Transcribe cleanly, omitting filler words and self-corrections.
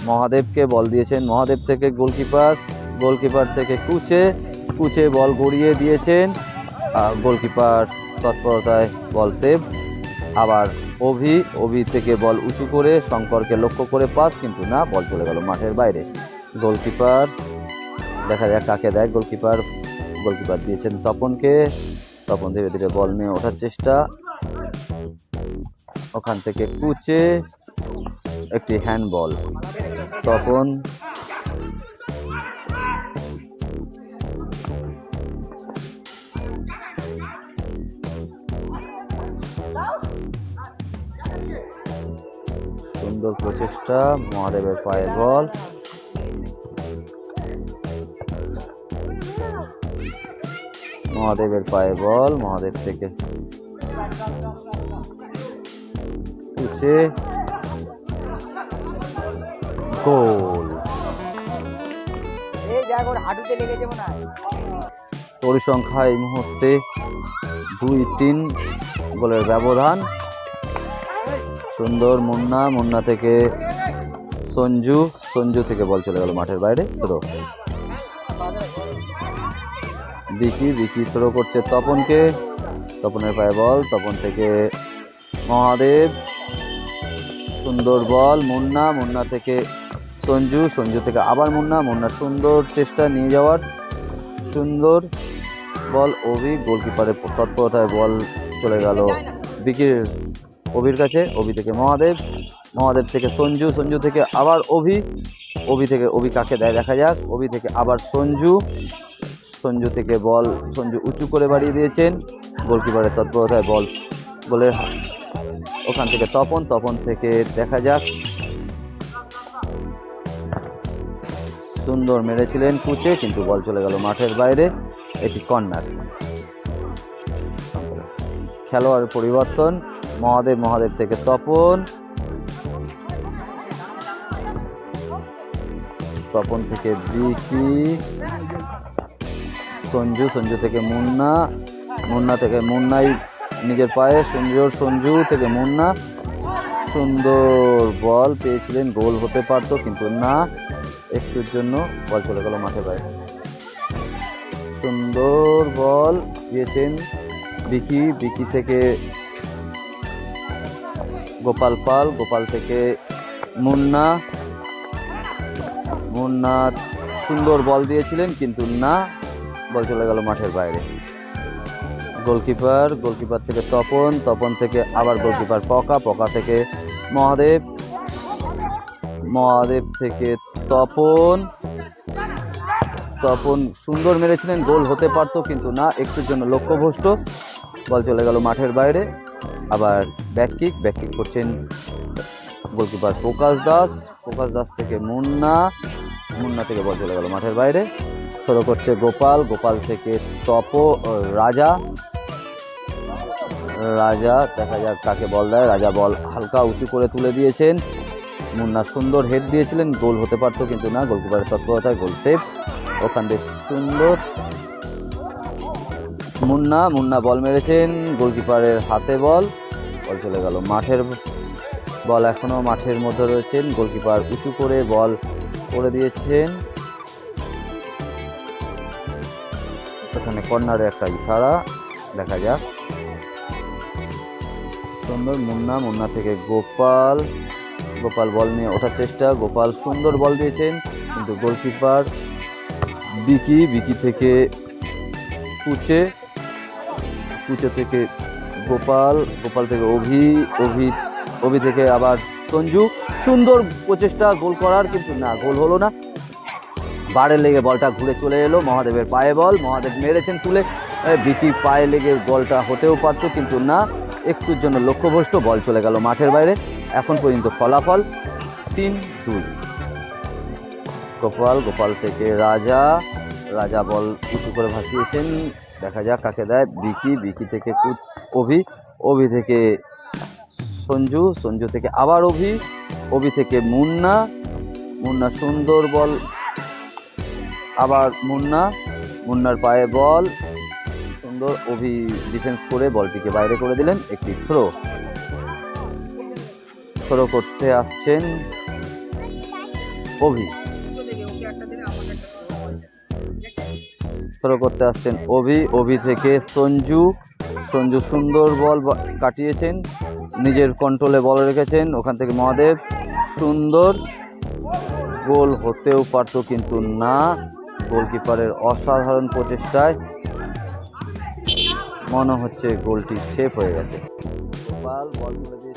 মহাদেবকে বল দিয়েছেন, মহাদেব থেকে গোলকিপার থেকে কুচে বল গড়িয়ে দিয়েছেন, গোলকিপার তৎপরতায় বল সেভ। আবার অভি থেকে বল উঁচু করে শঙ্করকে লক্ষ্য করে পাস, কিন্তু না, বল চলে গেল মাঠের বাইরে। গোলকিপার দেখা যাক কাকে দেয়। গোলকিপার দিয়েছেন তপনকে, তপন ধীরে ধীরে বল নিয়ে ওঠার চেষ্টা, ওখান থেকে কুচে একটি হ্যান্ডবল। তপন সুন্দর প্রচেষ্টা, মহাদেবের পায়ে বল, মহাদেব থেকে কুচে গোল। পরিসংখ্যা এই মুহূর্তে 2-3 গোলের ব্যবধান। সুন্দর মুন্না থেকে সঞ্জু থেকে বল চলে গেল মাঠের বাইরে। থ্রো, বিকি থ্রো করছে তপনের পায়ে বল, তপন থেকে মহাদেব, সুন্দর বল, মুন্না থেকে সঞ্জু থেকে আবার মুন্না সুন্দর চেষ্টা নিয়ে যাওয়ার, সুন্দর বল গোলকিপারের তৎপরতায় বল চলে গেল অভির কাছে, থেকে মহাদেব থেকে সঞ্জু থেকে আবার অভি কাকে দেয় দেখা যাক। থেকে আবার সঞ্জু থেকে বল, উঁচু করে বাড়িয়ে দিয়েছেন, গোলকিপারের তৎপরতায় বল গোলের, ওখান থেকে তপন থেকে দেখা যাক, সুন্দর মেরেছিলেন কুচে, কিন্তু বল চলে গেল মাঠের বাইরে। এটি কর্নার। খেলোয়াড় পরিবর্তন, মহাদেব থেকে তপন থেকে বিকি, সঞ্জু থেকে মুন্নাই নিজের পায়ে, সঞ্জু থেকে মুন্না, সুন্দর বল পেয়েছিলেন, গোল হতে পারতো কিন্তু না, একটুর জন্য বল চলে গেল মাঠের বাইরে। সুন্দর বল দিয়েছেন বিকি থেকে গোপাল থেকে মুন্না সুন্দর বল দিয়েছিলেন কিন্তু না, বল চলে গেল মাঠের বাইরে। গোলকিপার থেকে তপন থেকে আবার গোলকিপার পকা থেকে মহাদেব থেকে তপন সুন্দর মেরেছিলেন, গোল হতে পারতো কিন্তু না, একটুর জন্য লক্ষ্যভ্রষ্ট, বল চলে গেল মাঠের বাইরে। আবার ব্যাক কিক করছেন গোলকিপার প্রকাশ দাস থেকে মুন্না থেকে বল চলে গেল মাঠের বাইরে। থ্রো করছে গোপাল থেকে রাজা দেখা যাক কাকে বল দেয়। রাজা বল হালকা উঁচু করে তুলে দিয়েছেন, মুন্না সুন্দর হেড দিয়েছিলেন, গোল হতে পারতো কিন্তু না, গোলকিপারের তৎপরতায় গোল সেভ। ওখান থেকে সুন্দর মুন্না বল মেরেছেন, গোলকিপারের হাতে বল চলে গেল মাঠের, বল এখনো মাঠের মধ্যে রয়েছেন, গোলকিপার উঁচু করে বল করে দিয়েছেন। এখানে কর্নারে একটা ইশারা দেখা যাক। সুন্দর মুন্না থেকে গোপাল বল নিয়ে ওঠার চেষ্টা, গোপাল সুন্দর বল দিয়েছেন কিন্তু গোলকিপার বিকি থেকে কুচে থেকে গোপাল থেকে অভি থেকে আবার সঞ্জু, সুন্দর প্রচেষ্টা গোল করার কিন্তু না, গোল হলো না, বারে লেগে বলটা ঘুরে চলে এলো, মহাদেবের পায়ে বল, মহাদেব মেরেছেন তুলে, বিকি পায়ে লেগে বলটা হতেও পারতো কিন্তু না, একটুর জন্য লক্ষ্যভ্রষ্ট, বল চলে গেল মাঠের বাইরে। এখন পর্যন্ত ফলাফল 3-2। গোপাল থেকে রাজা বল উঁচু করে ভাসিয়েছেন, দেখা যাক কাকে দেয়। বিকি থেকে অভি থেকে সঞ্জু থেকে আবার অভি থেকে মুন্না সুন্দর বল, আবার মুন্নার পায়ে বল, সুন্দর অভি ডিফেন্স করে বলটিকে বাইরে করে দিলেন। একটি থ্রো করতে আসছেন অভি। থ্রো করতে আসছেন অভি, অভি থেকে সঞ্জু, সঞ্জু সুন্দর বল কাটিয়েছেন, নিজের কন্ট্রোলে বল রেখেছেন, ওখান থেকে মহাদেব সুন্দর, গোল হতেও পারতো কিন্তু না, গোলকিপারের অসাধারণ প্রচেষ্টায় মনে হচ্ছে গোলটি সেভ হয়ে গেছে। গোপাল বল তুলে দিয়ে